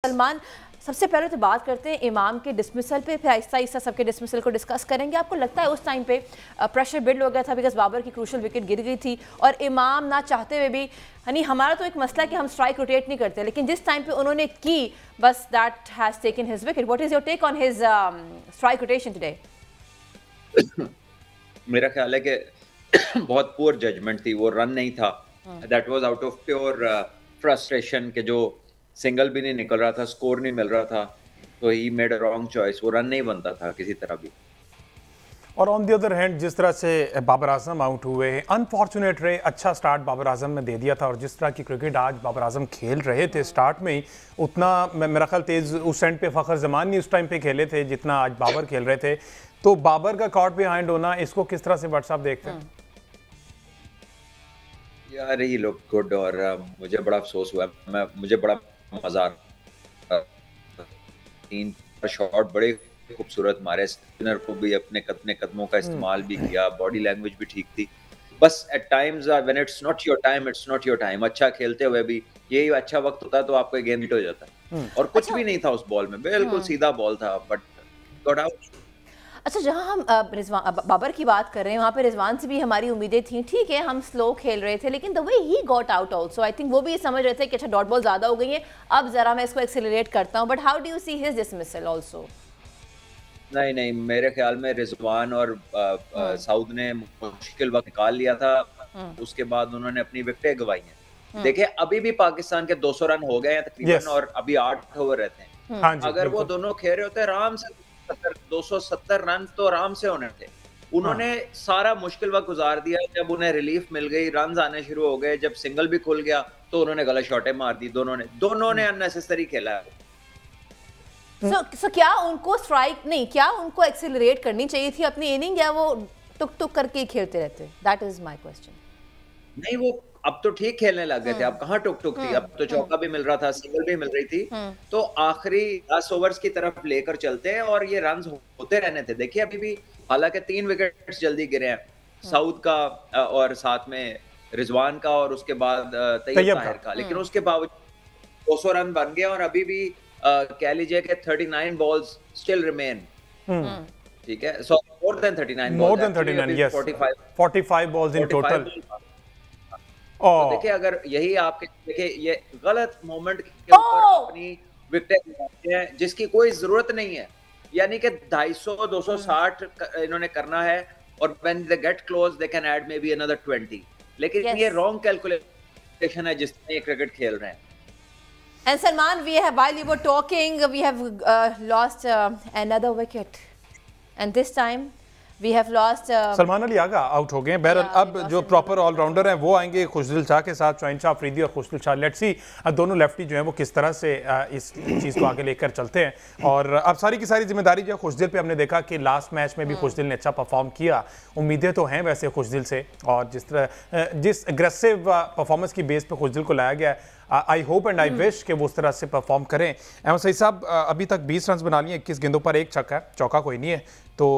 सलमान, सबसे पहले तो बात करते हैं इमाम के डिसमिसल पे, फिर आहिस्ता आहिस्ता सबके डिसमिसल को डिस्कस करेंगे। आपको लगता है उस टाइम पे प्रेशर बिल्ड हो गया था बिकॉज बाबर की क्रूशल विकेट गिर गई थी और इमाम ना चाहते हुए भी, यानी हमारा तो एक मसला है कि हम स्ट्राइक रोटेट नहीं करते, लेकिन जिस टाइम पे उन्होंने की बस that has taken his wicket. What is your take on his strike rotation today? मेरा ख्याल है कि बहुत पुअर जजमेंट थी, वो रन नहीं था, that was out of pure frustration के जो सिंगल भी नहीं निकल रहा था, स्कोर नहीं मिल रहा था, तो he made a wrong choice. वो रन नहीं बनता था किसी तरह भी। और ऑन द अदर हैंड जिस तरह से बाबर आजम आउट हुए, अनफॉर्चुनेट रहे। अच्छा स्टार्ट बाबर आजम ने दे दिया था और जिस तरह की क्रिकेट आज बाबर आजम खेल रहे थे स्टार्ट में ही, उतना मेरा ख्याल तेज उस एंड पे फ़खर जमान नहीं उस टाइम पे खेले थे जितना आज बाबर खेल रहे थे। तो बाबर का कॉट बिहाइंड होना, इसको किस तरह से व्हाट्सएप देखते हैं? यार ही लुक गुड और मुझे बड़ा अफसोस हुआ, मुझे बड़ा मजा आ रहा। 3 शॉट बड़े खूबसूरत मारे, स्पिनर को भी अपने कदमों का इस्तेमाल भी किया, बॉडी लैंग्वेज भी ठीक थी। बस at times when it's not your time, it's not your time. अच्छा खेलते हुए भी यही अच्छा वक्त होता है तो आपका गेम हिट हो जाता है। और कुछ भी नहीं था उस बॉल में, बिल्कुल सीधा बॉल था, बट गॉट आउट। अच्छा, जहां हम बाबर की बात कर रहे हैं वहां पे रिजवान से भी हमारी उम्मीदें थी। ठीक है, हम स्लो खेल रहे थे, लेकिन the way he got out also, I think वो भी समझ रहे थे कि अच्छा डॉट बॉल ज्यादा हो गई है, अब जरा मैं इसको एक्सेलरेट करता हूं। But how do you see his dismissal also? नहीं, मेरे ख्याल में रिजवान और साउद ने मुश्किल वक्त निकाल लिया था, उसके बाद उन्होंने अपनी विकेटें गंवाई हैं। देखिए अभी भी पाकिस्तान के 200 रन हो गए हैं तकरीबन, और अभी 8 ओवर रहते हैं। अगर वो दोनों खेल रहे होते आराम से 270 रन तो आराम से होने थे। उन्होंने सारा मुश्किल वक्त गुजार दिया। जब उन्हें रिलीफ मिल गई, रन आने शुरू हो गए, जब सिंगल भी खुल गया तो उन्होंने गलत शॉटें मार दी। दोनों ने अननेसेसरी खेला है। So, क्या उनको स्ट्राइक नहीं, क्या उनको एक्सेलरेट करनी चाहिए थी अपनी इनिंग, या वो टुक टुक करके ही खेलते रहते? That is my question. नहीं, वो अब तो ठीक खेलने लग गए थे। अब कहाँ टुक टुक थी, अब तो चौका भी मिल रहा था, सिंगल भी मिल रही थी। तो आखिरी 10 ओवर्स की तरफ लेकर चलते हैं और ये रन होते रहने थे। देखिए अभी भी हालांकि 3 विकेट्स जल्दी गिरे हैं, साउद का और साथ में रिजवान का और उसके बाद तैयब ताहिर का, लेकिन उसके बावजूद 200 रन बन गए। और अभी भी कह लीजिए कि 39 बॉल्स स्टिल रिमेन। ठीक है, so more than 39 yes, 45 balls in total. तो देखिए अगर यही आपके देखिए ये गलत मोमेंट के ऊपर अपनी विकेट लगाते हैं जिसकी कोई जरूरत नहीं है, यानी कि 250 260 इन्होंने करना है, और when they get close they can add may be another 20, लेकिन ये रॉन्ग कैलकुलेशन है जिसमें ये क्रिकेट खेल रहे हैं। And Salman, while you were talking, we have lost another wicket, and this time we have lost. Salman Ali Agha out हो गए हैं। बहरहाल अब जो प्रॉपर ऑलराउंडर हैं वो आएंगे खुशदिल शाह के साथ, शाहिनशाह अफरीदी और खुशदिल शाह। लेट्स सी दोनों लेफ्टी जो हैं वो किस तरह से इस चीज़ को आगे लेकर चलते हैं। और अब सारी की सारी जिम्मेदारी जो है खुशदिल पे। हमने देखा कि लास्ट मैच में भी खुशदिल ने अच्छा परफॉर्म किया, उम्मीदें तो हैं वैसे खुशदिल से, और जिस एग्रेसिव परफॉर्मेंस की बेस पर खुशदिल को लाया गया है, I hope and I wish कि वो उस तरह से परफॉर्म करें। अहमद सईद साहब अभी तक 20 रन बना लिए, 21 गेंदों पर 1 छक्का है, चौका कोई नहीं है, तो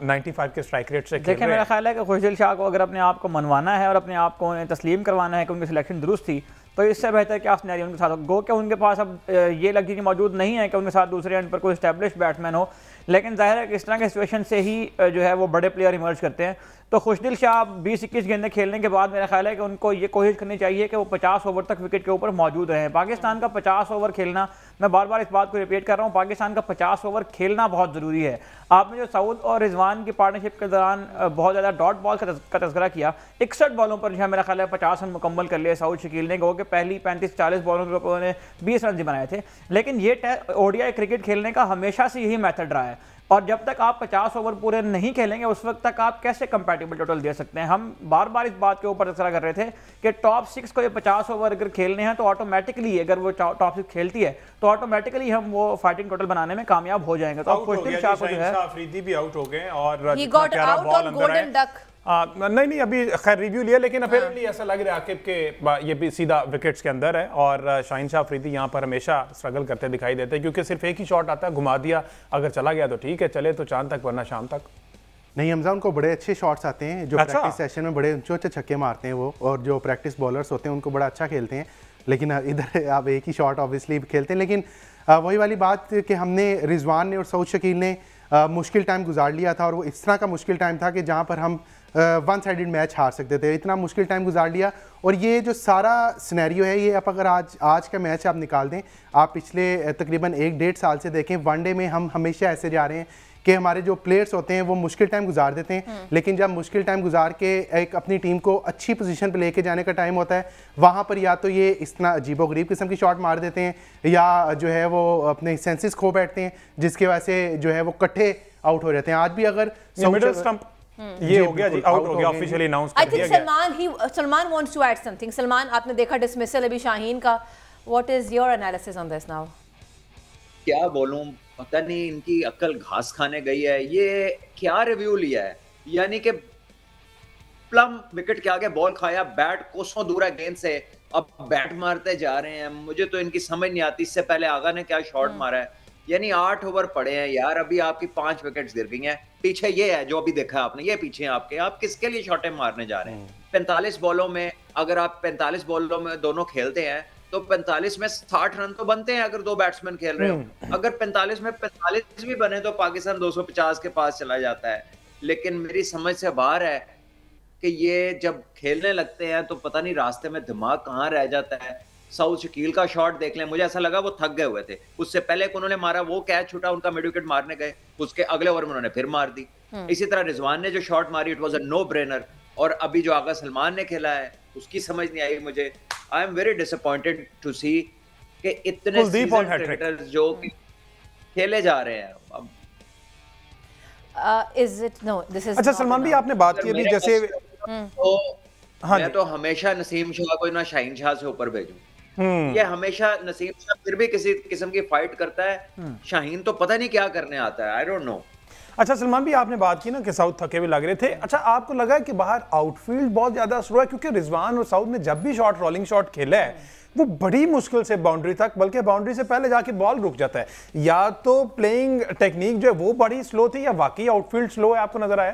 95 के स्ट्राइक रेट से देखिए मेरा ख्याल है कि खुशदिल शाह को अगर अपने आप को मनवाना है और अपने आप को तस्लीम करवाना है कि उनकी सिलेक्शन दुरुस्त थी, तो इससे बेहतर क्या सिनेरियो उनके साथ गो कि उनके पास अब ये लग्जरी मौजूद नहीं है कि उनके साथ दूसरे एंड पर कोई एस्टैब्लिश बैट्समैन हो। लेकिन जाहिर है कि इस तरह के सिचुएशन से ही जो है वो बड़े प्लेयर इमर्ज करते हैं। तो खुशदिल शाह 20-21 गेंदें खेलने के बाद मेरा ख्याल है कि उनको ये कोशिश करनी चाहिए कि वो 50 ओवर तक विकेट के ऊपर मौजूद रहें। पाकिस्तान का 50 ओवर खेलना, मैं बार बार इस बात को रिपीट कर रहा हूँ, पाकिस्तान का 50 ओवर खेलना बहुत ज़रूरी है। आपने जो साउद और रिजवान की पार्टनरशिप के दौरान बहुत ज़्यादा डॉट बॉल का तज़किरा किया, 61 बॉलों पर जो है मेरा ख्याल है 50 रन मुकम्मल कर लिए साउद शकील ने, कि पहली 35-40 बॉलों के ऊपर उन्होंने 20 रन बनाए थे। लेकिन ये ओडीआई क्रिकेट खेलने का हमेशा से यही मेथड रहा है, और जब तक आप 50 ओवर पूरे नहीं खेलेंगे उस वक्त तक आप कैसे कंपैटिबल टोटल दे सकते हैं। हम बार बार इस बात के ऊपर तज़किरा कर रहे थे कि टॉप 6 को ये 50 ओवर अगर खेलने हैं तो ऑटोमेटिकली, अगर वो टॉप 6 खेलती है तो ऑटोमेटिकली हम वो फाइटिंग टोटल बनाने में कामयाब हो जाएंगे। तो खुशदिल शाह को जो है अफरीदी भी आउट हो गए, और he got out on golden duck। नहीं अभी खैर रिव्यू लिया, लेकिन अपेरेंटली ऐसा लग रहा है आकिब के ये भी सीधा विकेट्स के अंदर है। और शाहिनशाह अफरीदी यहाँ पर हमेशा स्ट्रगल करते दिखाई देते हैं, क्योंकि सिर्फ एक ही शॉट आता है, घुमा दिया, अगर चला गया तो ठीक है, चले तो चांद तक वरना शाम तक। नहीं हमजा, उनको बड़े अच्छे शॉट्स आते हैं जो प्रैक्टिस सेशन में बड़े ऊंचे छक्के मारते हैं वो, और जो प्रैक्टिस बॉलर्स होते हैं उनको बड़ा अच्छा खेलते हैं। लेकिन इधर आप एक ही शॉट ऑब्वियसली खेलते हैं, लेकिन वही वाली बात कि हमने रिजवान ने और सऊद शकील ने मुश्किल टाइम गुजार लिया था, और वो इस तरह का मुश्किल टाइम था कि जहाँ पर हम वन साइडेड मैच हार सकते थे, इतना मुश्किल टाइम गुजार लिया। और ये जो सारा सिनेरियो है, ये आप अगर आज का मैच आप निकाल दें, आप पिछले तकरीबन 1-1.5 साल से देखें, वनडे में हम हमेशा ऐसे जा रहे हैं कि हमारे जो प्लेयर्स होते हैं वो मुश्किल टाइम गुजार देते हैं, लेकिन जब मुश्किल टाइम गुजार के एक अपनी टीम को अच्छी पोजीशन पे लेके जाने का टाइम होता है, वहाँ पर या तो ये इस तरह अजीबोगरीब किस्म की शॉट मार देते हैं, या जो है वो अपने सेंसेस खो बैठते हैं, जिसकी वजह से जो है वो कट्ठे आउट हो जाते हैं। आज भी अगर मिडिल स्टंप ये हो गया जी, आउट हो गया, ऑफिशियली अनाउंस कर दिया गया। Salman wants to add something. Salman, आपने देखा डिसमिसल अभी शाहीन का, what is your analysis on this now? क्या बोलूं, पता नहीं इनकी अक्ल घास खाने गई है। ये क्या रिव्यू लिया है, यानी कि प्लम विकेट के आगे बॉल खाया, बैट कोसों दूर है गेंद से, अब बैट मारते जा रहे हैं। मुझे तो इनकी समझ नहीं आती। इससे पहले आगा ने क्या शॉट मारा है, यानी 8 ओवर पड़े हैं यार, अभी आपकी 5 विकेट्स गिर गई हैं। पीछे ये है जो अभी देखा आपने, ये पीछे हैं आपके, आप किसके लिए शॉटें मारने जा रहे हैं? 45 बॉलों में, अगर आप 45 बॉलों में दोनों खेलते हैं तो 45 में 60 रन तो बनते हैं अगर 2 बैट्समैन खेल रहे हो। अगर 45 में 45 भी बने तो पाकिस्तान 250 के पास चला जाता है। लेकिन मेरी समझ से बाहर है कि ये जब खेलने लगते हैं तो पता नहीं रास्ते में दिमाग कहाँ रह जाता है। सऊद शकील का शॉट देख लें, मुझे ऐसा लगा वो थक गए हुए थे। उससे पहले उन्होंने मारा वो कैच छूटा उनका, मिड विकेट मारने गए, उसके अगले ओवर में उन्होंने फिर मार दी। इसी तरह रिजवान ने जो शॉट मारी, it was a no brainer. और अभी जो आगा सलमान ने खेला है उसकी समझ नहीं आई मुझे। I am very disappointed to see कि इतने क्रिकेटर्स जो खेले जा रहे हैं। अब is it no this is अच्छा सलमान भी आपने बात की अभी जैसे मैं तो हमेशा नसीम शाह को ना शाहीन शाह से ऊपर भेजूं। ये हमेशा नसीम शाह फिर भी किसी किस्म की फाइट करता है, शाहीन तो पता नहीं क्या करने आता है, आई डोंट नो। अच्छा सलमान भी आपने बात की ना कि साउथ थके हुए लग रहे थे। अच्छा आपको लगा कि बाहर आउटफील्ड बहुत ज्यादा स्लो है? क्योंकि रिजवान और साउथ ने जब भी शॉट रोलिंग शॉट खेला है वो बड़ी मुश्किल से बाउंड्री तक, बल्कि बाउंड्री से पहले जाके बॉल रुक जाता है। या तो प्लेइंग टेक्निक जो है वो बड़ी स्लो थी, या वाकई आउटफील्ड स्लो है, आपको नजर आया?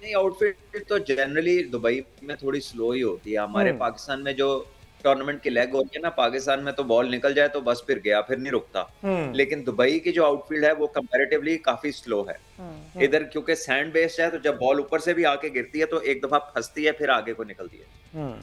नहीं, आउटफील्ड तो जनरली दुबई में थोड़ी स्लो ही होती है। हमारे पाकिस्तान में जो टूर्नामेंट की लेग होती है ना, पाकिस्तान में तो बॉल निकल जाए तो बस फिर गया, फिर नहीं रुकता। लेकिन दुबई की जो आउटफील्ड है वो कंपैरेटिवली काफी स्लो है। इधर क्योंकि सैंड बेस्ड है तो जब बॉल ऊपर से भी आके गिरती है तो एक दफा फंसती है फिर आगे को निकलती है।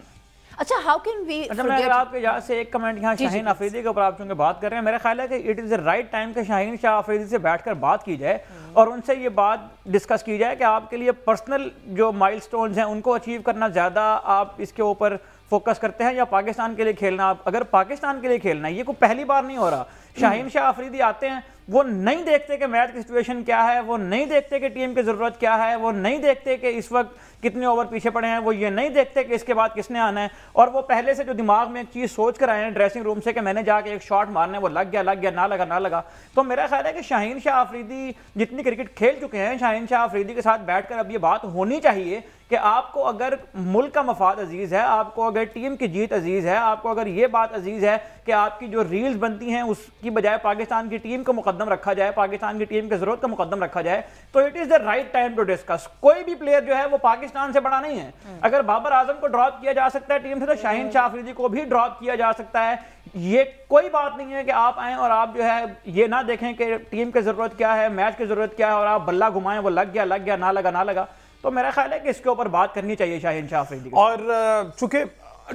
अच्छा हाउ कैन वी, मैं अगर आपके यहाँ से एक कमेंट यहाँ शाहीन अफरीदी के ऊपर आप चूंकि बात कर रहे हैं, मेरा ख्याल है कि it is the right time कि शाहीन शाह अफरीदी से बैठकर बात की जाए और उनसे ये बात डिस्कस की जाए कि आपके लिए पर्सनल जो माइलस्टोन्स हैं उनको अचीव करना ज़्यादा आप इसके ऊपर फोकस करते हैं, या पाकिस्तान के लिए खेलना? आप अगर पाकिस्तान के लिए खेलना है, ये कोई पहली बार नहीं हो रहा। शाहीन शाह अफरीदी आते हैं, वो नहीं देखते कि मैच की सिचुएशन क्या है, वो नहीं देखते कि टीम की ज़रूरत क्या है, वो नहीं देखते कि इस वक्त कितने ओवर पीछे पड़े हैं, वो ये नहीं देखते कि इसके बाद किसने आना है, और वो पहले से जो दिमाग में एक चीज़ सोच कर आए हैं ड्रेसिंग रूम से कि मैंने जाके एक शॉट मारना है, वो लग गया ना लगा। तो मेरा ख्याल है कि शाहीन शाह अफरीदी जितनी क्रिकेट खेल चुके हैं, शाहीन शाह अफरीदी के साथ बैठकर अब ये बात होनी चाहिए कि आपको अगर मुल्क का मफाद अजीज़ है, आपको अगर टीम की जीत अजीज़ है, आपको अगर ये बात अजीज़ है कि आपकी जो रील्स बनती हैं उसकी बजाय पाकिस्तान की टीम को मुकद्दम रखा जाए, पाकिस्तान की टीम की ज़रूरत को मुकद्दम रखा जाए, तो it is the right time to discuss. कोई भी प्लेयर जो है वो पाकिस्तान से बड़ा नहीं है। अगर बाबर आजम को ड्रॉप किया जा सकता है टीम से, तो शाहीन शाह अफरीदी को भी ड्रॉप किया जा सकता है। ये कोई बात नहीं है कि आप आएँ और आप जो है ये ना देखें कि टीम की ज़रूरत क्या है, मैच की ज़रूरत क्या है, और आप बल्ला घुमाएं, वो लग गया ना लगा। तो मेरा ख्याल है कि इसके ऊपर बात करनी चाहिए शाहीन शाह अफरीदी। और चूंकि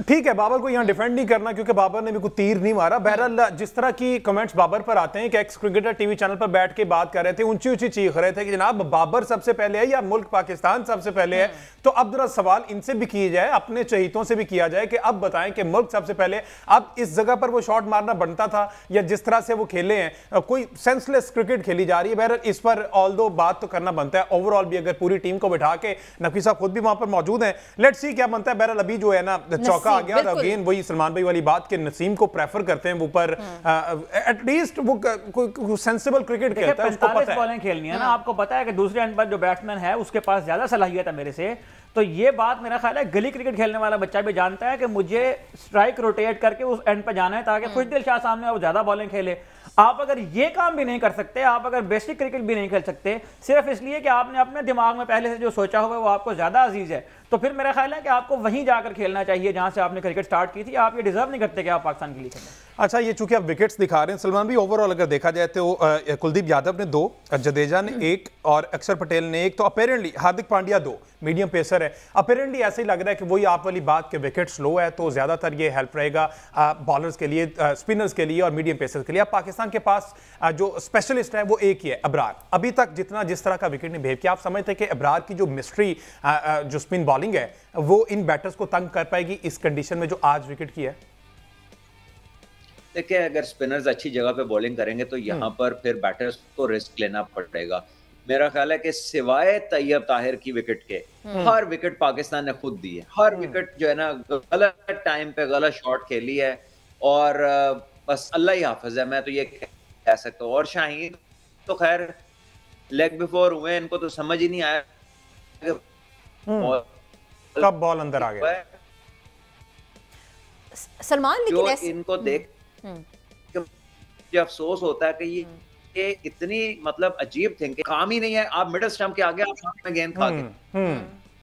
ठीक है, बाबर को यहाँ डिफेंड नहीं करना क्योंकि बाबर ने भी कोई तीर नहीं मारा। बहरहाल जिस तरह की कमेंट्स बाबर पर आते हैं कि एक्स क्रिकेटर टीवी चैनल पर बैठ के बात कर रहे थे, ऊंची चीख रहे थे कि जनाब बाबर सबसे पहले है या मुल्क पाकिस्तान सबसे पहले है। तो अब जरा सवाल इनसे भी किया जाए, अपने चहीतों से भी किया जाए कि अब बताएं कि मुल्क सबसे पहले अब इस जगह पर वो शॉट मारना बनता था, या जिस तरह से वो खेले हैं कोई सेंसलेस क्रिकेट खेली जा रही है। बहरहाल इस पर ऑल्दो बात तो करना बनता है। ओवरऑल भी अगर पूरी टीम को बैठा के, नकवी साहब खुद भी वहां पर मौजूद हैं, लेट्स सी क्या बनता है। बहरहाल अभी जो है ना चौका आ गया, अगेन वही सलमान भाई वाली बात के नसीम को प्रेफर करते हैं ऊपर, एटलीस्ट वो कोई सेंसिबल क्रिकेट खेलता है, उसको पता है बॉलें खेलनी है ना। आपको पता है कि दूसरे एंड पर जो बैट्समैन है उसके पास ज्यादा सलाहियत है मेरे से। तो ये बात मेरा ख्याल है गली क्रिकेट खेलने वाला बच्चा भी जानता है कि मुझे स्ट्राइक रोटेट करके उस एंड पर जाना है ताकि खुशदिल शाह सामने वो ज्यादा बॉलिंग खेले। आप अगर ये काम भी नहीं कर सकते, आप अगर बेसिक क्रिकेट भी नहीं खेल सकते सिर्फ इसलिए कि आपने अपने दिमाग में पहले से जो सोचा हुआ है वो आपको ज्यादा अजीज है, तो फिर मेरा ख्याल है कि आपको वहीं जाकर खेलना चाहिए जहां से आपने क्रिकेट स्टार्ट की थी। आप ये डिजर्व नहीं करते कि आप पाकिस्तान के लिए खेलें। अच्छा, ये चूंकि आप विकेट्स दिखा रहे हैं सलमान भी, ओवरऑल अगर देखा जाए तो कुलदीप यादव ने 2, जडेजा ने 1 और अक्षर पटेल ने 1, तो apparently Hardik Pandya 2, medium pacer है। अपेरेंटली ऐसे ही लग रहा है कि वही आप वाली बात के विकेट स्लो है तो ज्यादातर ये हेल्प रहेगा बॉलर्स के लिए, स्पिनर्स के लिए और मीडियम पेसर्स के लिए। अब पाकिस्तान के पास जो स्पेशलिस्ट है वो एक ही है, अबरार। अभी तक जिस तरह का विकेट ने बिहेव किया, आप समझते हैं कि अबरार की जो मिस्ट्री जो स्पिन बॉलिंग है वो इन बैटर्स को तंग कर पाएगी इस कंडीशन में जो आज विकेट की है? देखिए, अगर स्पिनर्स अच्छी जगह पे बॉलिंग करेंगे तो यहाँ पर फिर बैटर्स को रिस्क लेना पड़ेगा। मेरा ख्याल है कि सिवाय तैयब ताहिर की विकेट के हर विकेट पाकिस्तान ने खुद दी है। हर विकेट जो है ना गलत टाइम पे गलत शॉट खेली है और बस अल्लाह ही हाफिज है, मैं तो ये कह सकता हूँ। और शाहीन तो खैर लेग बिफोर हुए, इनको तो समझ ही नहीं आया कब बॉल अंदर आ गया। सलमान लेकिन इनको देख जो अफसोस होता है कि ये इतनी मतलब अजीब थिंकिंग, काम ही नहीं है। आप मिडिल स्टंप के आगे आप में गेंद खा के